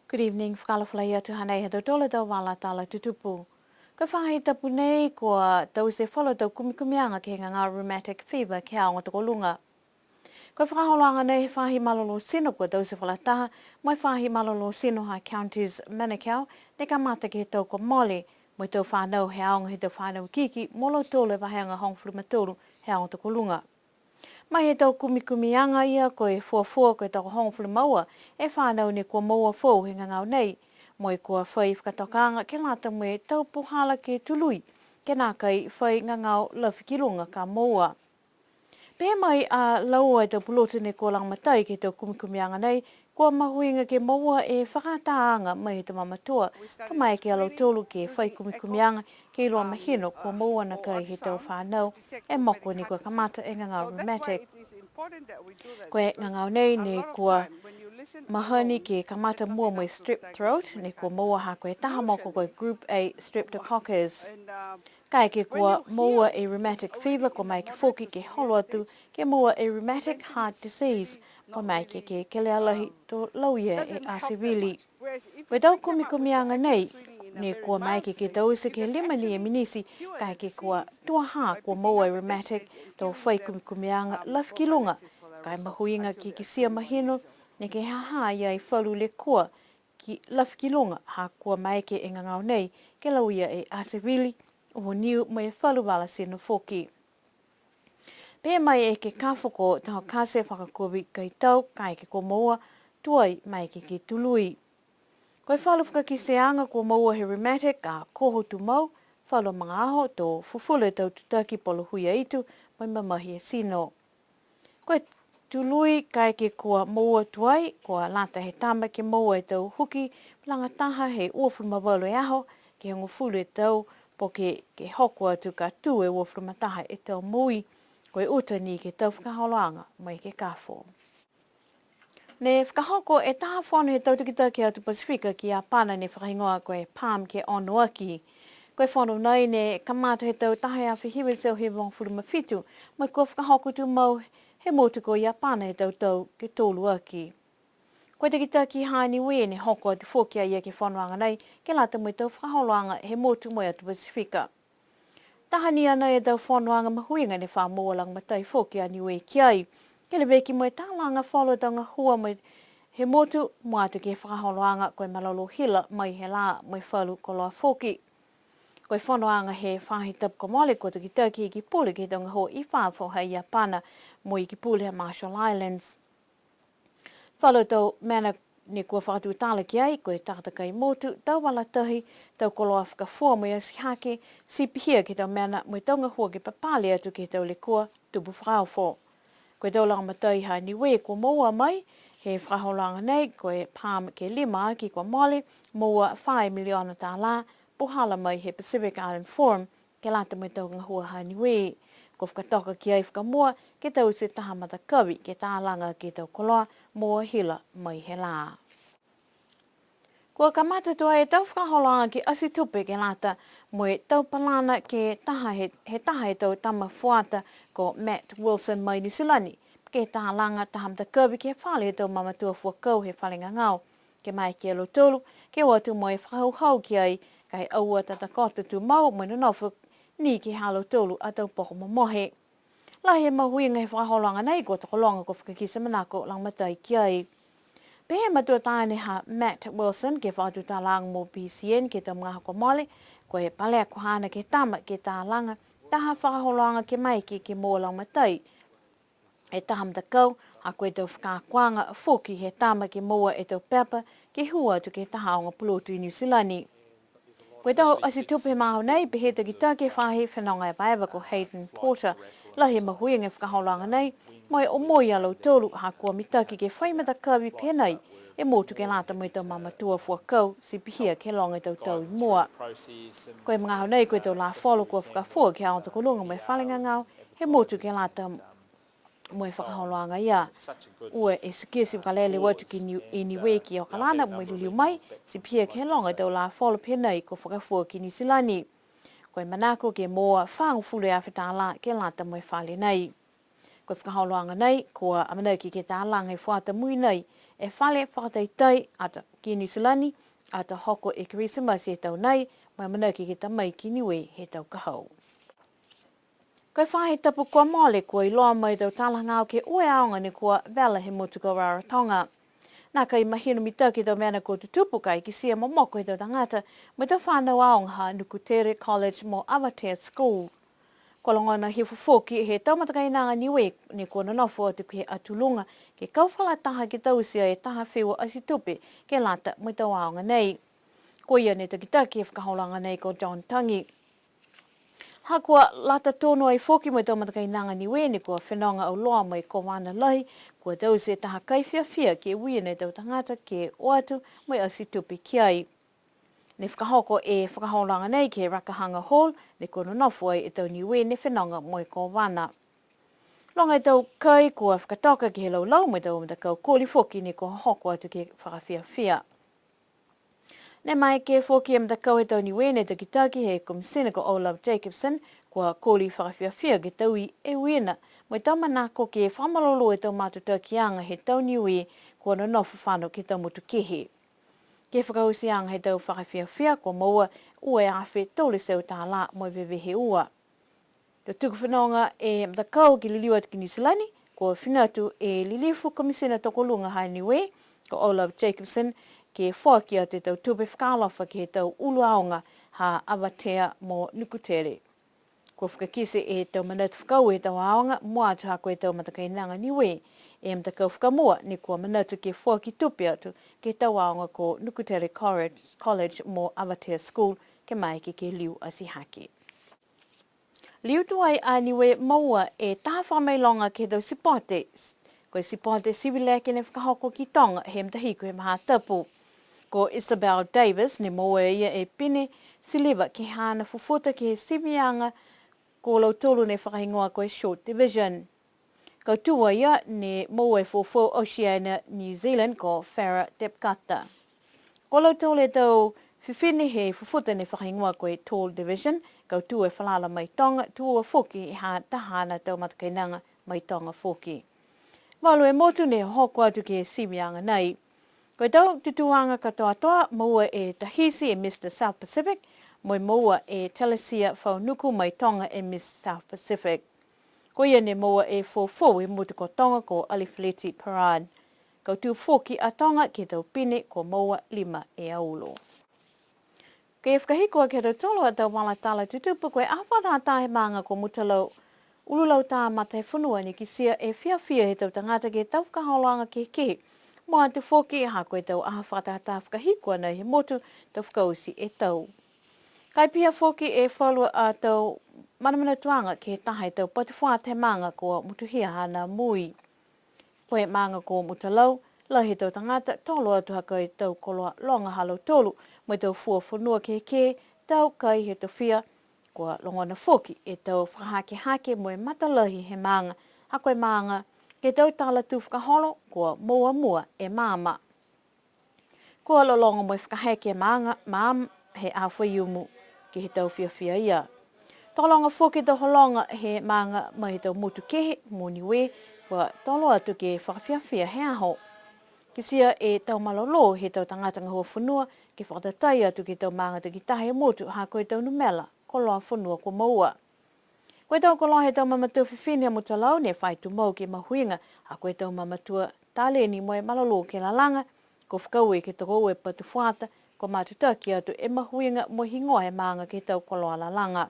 Good evening, whakalawhalai atu hanei he tautola tau wala tala tutupu. Ko whahi tapu nei kua tau se whala tau kumikumianga ke ngā rheumatic fever ke aonga toko lunga. Ko whakaholoanga nei he whahi malolo sino kua tau se whala taha, mai whahi malolo sino ha counties Manukau, ne ka mata ke he tau ko mole, mai tau whanau he aonga he tau whanau kiki, molo tole wahenga hongfuru maturu he aonga toko lunga. Mai he tau kumikumianga ia ko e fuafua ko e tau hongfulu maua, e whanau ni kua maua fau he ngangau nei, mo e kua whai whakatokanga ke lata mo e tau puhala ke tului, ke nā kai whai ngangau lawhikilunga ka maua. Pē mai a laua e tau pulota ni kua langmatai ke tau kumikumianga nei, kua mahuinga ke maua e whakataanga mai he tau mamatua, ka mai ke alau tolu ke whai kumikumianga ke iloa mahino kua maua na kai he tau whanau, e moko ni kua kamata e ngangau rheumatic. Koe ngangau nei ni kua mahani ke kamata mua mo strep throat, ni kua maua ha koe taha moko koe group A streptococcus. Kai ke kua maua e rheumatic fever, ko mai ke whoki ke holo atu, ke maua e rheumatic heart disease, ko mai ke lea lahi to lauia e asivili. Koe tau kumikumianga nei, ni kua mai ke tauisa ke lima ni e minisi, kai ke kua tuaha kua maua e rheumatic, tau whai kumikumianga lawhikilunga, kai mahuinga ki sia mahino, ne ke haha ia i whalu le kua ki lawhikilunga ha kua mai ke e ngangau nei, ke lauia e asivili, o niu mai whalu wala sino foki. Pea mai e ke kawhoko taho kase whakakobi kai tau kai ke ko maua tuai mai ke tului. Koe whalu whakakiseanga ko maua he rheumatic a koho tu mau, whalu mga aho tō fufule tau tutaki polo huia itu mai mamahi e sino. Koe tului kai ke kua maua tuai, kua lata he tama ke maua e tau huki, planga taha he uafuru mawalo e aho, ke hongo fulu e tau, po ke hoko atu ka tū e uafuru mataha e tau mui, koe uta ni ke tau whakaholoanga mai ke kafo. Ne whakahoko e taha whanu he tau tukitaki atu Pasifika ki a pana ne whakahingoa koe Palm ke Onuaki. Koe whanu nei ne kamata he tau taha a whihiwe seo he wangfuru mawhitu, mai kua whakahoko tu mau he motu ko i a pana he tau ke tolu aki. Koe tukitaki haini wē ne hoko atu whokia ia ke whanuanga nei, ke lata mai tau whakaholoanga he motu mai atu Pasifika. Tahani ana e tau whanuanga mahuinga ne wha mua lang matai whokia ni wē kiai. Ke le veki mo e tālanga whalo tanga hua mai he motu mo atu ke whakaholoanga koe malolo hila mai he la mai whalu koloa whoki. Koe whanoanga he whahi tapu komole ko tuki taki ki pule ki tonga ho I whawho hei a pana mo I ki pule he Marshall Islands. Whalo tau mena ni kua whakatu tala ki ai koe takatai motu tau wala tahi tau koloa whakafua mo I asihake sipihia ki tau mena mo I tonga hua ki papali atu ki tau le kua tupu whakawho. Koe tau langa matai ha ni we kua maua mai he whakaholanga nei koe Palm ke lima ki kua mole maua 5 miliona tā la puhala mai he Pacific Island Forum ke lata mai tau ngahua hani we. Ko whakatoka ki ai whakamua ke tau se taha matakawi ke tālanga ke tau koloa mua hila mai he la. Kua kamata tua e tau whakaholanga ki asitupe ke lata mo e tau palana ke taha he taha e tau tama fuata ko Matt Wilson mai New Zealand. Ke tālanga taha matakawi ke whale he tau mamatua fuakau he whale ngangau. Ke mai ke alo tolu, ke watu mo e whakauhau ki ai kai aua tatakota tu mau mai no nofu ni ki halo tolu a tau poko momohe. La he mahuinga he whakaholanga nei ko takolonga ko whakakisa manako lang matai ki ai. Pehe matua tāne ha Matt Wilson ke whatu tālanga mo PCN ke tau mga hako mole, ko he palea kuhana ke tama ke tālanga, taha whakaholanga ke mai ke mua lang matai. E taha matakau, ha koe tau whakakuanga whoki he tama ke mua e tau pepa ke hua tu ke taha o ngā pulotu I New Zealand. Koe tau asitupe maho nei, pehe taki take whahe whanonga e paewa ko Hayden Porter, la he mahuinga whakaholanga nei, mai o moi alau tolu ha kua mitaki ke whaimata kawi penei, e motu ke lata mai tau mamatua fuakau, si pihia ke longa tau tau I mua. Koe mga hau nei, koe tau la wholo kua whakafua ke aonta kulunga mai whalinga ngau, he motu ke lata mo e whakaholoanga ia. Ua e sikisi wakalele watu ki niwe ki o kalana mo liliu mai, si pia ke longa tau la wholo penei ko whakafua ki New Zealand. Koe manako ke moa whangufule a whetala ke lata mo e whale nei. Ko whakahaoloanga nei, ko amana ki ke tālanga e whāta mui nei, e whale whakataitai ata ki New Zealand, ata hoko e Christmas e tau nei, mai amana ki ke tamai ki niwe he tau kahau. Koe whahe tapu kua mole kua I loa mai tau tālanga o ke ue aonga ni kua vela he motu ko Rarotonga. Nā kai mahino mi tau ki tau meana ko tutupu kai ki sia momoko he tau tangata, mai tau whānau aonga ha Nukutere College mo Avatea School. Ko longona he fufoki he taumatakai nanga niwe ni kua nanofo atu ke atulunga ke kauwhala taha ki tau sia e taha whiwa asitupe ke lata mai tau aonga nei. Ko ia ne takitaki e whakaholanga nei ko John Tangi. Ha kua lata tono ai foki mai tau matakai nanga niwe ni kua whenonga au loa mai ko wana lahi, kua tau se taha kai whiawhia ke wia nei tau tangata ke oatu mai asitupi ki ai. Ne whakahoko e whakaholanga nei ke Rakahanga Hall, ne kua nonofo ai e tau niwe ne whenonga mai ko wana. Longa e tau kai kua whakatoka ki he lau mai tau matakau kōli foki ni kua hoko atu ke whakawhiawhia. Ne mai ke foki e matakau he tau niwe ne takitaki he komisina ko Olaf Jacobson kua kōli whakawhiawhia ke tau I e wina mai tau manako ke whamalolo e tau matutakianga he tau niwe kua nonofo whano ke tau motu kehe. Ke whakausianga he tau whakawhiawhia kua maua ue awhi tole seu tā la mai vewehe ua. Te tuku whanonga e matakau ki liliu atu ki New Zealand, kua whinatu e lilifu komisina tokolunga hai niwe ko Olaf Jacobson ke whaki atu tau tupe whakalofa ki he tau ulu aonga ha Avatea mo Nukutere. Kua whakakise e tau manatu whakau e tau aonga, mua atu hako e tau matakai nanga niwe, e matakau whakamua ni kua manatu ke whaki tupe atu ke tau aonga ko Nukutere College mo Avatea School ke mai ke liu asihake. Liu tuai a niwe maua e taha whamailonga ke tau sipote, koe sipote siwileke ne whakahoko ki tonga he mtahiko he maha tapu. Ko Isabel Davis ne maua ia e pine siliva ki hana fufuta ki he siwianga ko lau tolu ne whakahingoa koe short division. Ko tua ia ne maua e fofo Oceania New Zealand ko Farah Depkata. Ko lau tolu e tau whiwhine he fufuta ne whakahingoa koe tall division, kau tua e whalala mai tonga, tua foki ha tahana tau matakainanga mai tonga foki. Walu e motu ne hoko atu ki he siwianga nei. Koe tau tutuanga katoa maua e Tahisi e Mr. South Pacific, moi maua e Telesia Whaunuku mai tonga e Miss South Pacific. Ko ia ne maua e fofo e mutu ko tonga ko Alifileti Parade. Kau tu foki a tonga ki tau pine ko maua 5 e aulo. Ke whakahikoa ke tau tolo a tau wala tala tutupu koe awhata tahe manga ko mutalau ululau tā mata he whanua ni ki sia e whiawhia he tau tangata ke tau whakahaoloanga ke. Moa te foki e hako e tau aha whakatata whakahikoa nei he motu tau whakausi e tau. Kai pia foki e whalua a tau manamana tuanga ke taha e tau patiwha te manga ko mutuhia hana mui. Koe manga ko mutalau, la he tau tangata tolo atu hako e tau koloa longa halo tolu, mai tau fua whanua ke tau kai he tau whia, kua longona foki e tau whakahake mo e matalahi he manga, hako e manga, ke tau tala tu whakaholo, kua mua e mama. Kua lolonga mo e whakahake manga, he awhaiumu ki he tau whiawhia ia. Tolonga foki tau holonga he manga mai he tau motu kehe, mo niwe, kua tolo atu ke whakawhiawhia he aho. Ki sia e tau malolo he tau tangatanga hua whanua, ke whakatatai atu ke tau manga te ki tahe motu ha koe tau numela, ko loa whanua ko maua. Koe tau ko loa he tau mamatua whiwhinia mo talau ne whaitu mau ke mahuinga, ha koe tau mamatua tāleni mo e malolo ke lalanga, ko whakaue ke toko e patu whata, ko matutaki atu e mahuinga mo hingoa he manga ke tau ko loa lalanga.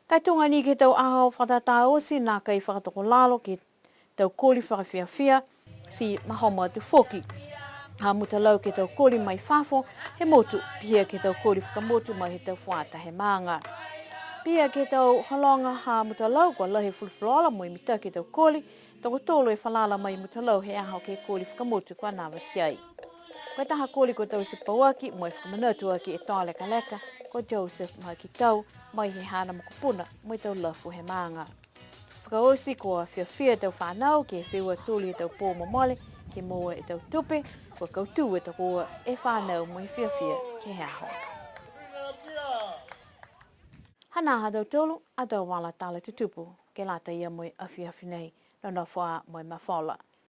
Kai tunga ni ke tau aho whatata osi nā kai whakatoko lalo ke tau kōli whakawhiawhia si mahoma atu foki. Ha mutalau ke tau kōli mai whafo he motu pia ke tau kōli whakamotu mai he tau whata he manga. Pia ke tau halonga ha mutalau kua lahi fulfulola mo i mita ke tau kōli, toko tolo e whalala mai mutalau he aho ke kōli whakamotu kua nawa tiai. Koe taha kōli ko tau sipawaki mo e whakamanatu aki e toa leka ko Joseph mai ki tau mai he hana mokopuna mo i tau lafu he manga. Whakaosi ko whiawhia tau whanau ke whiwa tūli e tau pō momole ke moa e tau tupe ko kautū e tau koa e whanau mo i whiawhia ke he aho. Hana ha tau tolu a tau wala tala tutupu ke lata ia mo i awhiawhi nei lo no fa mo ma fola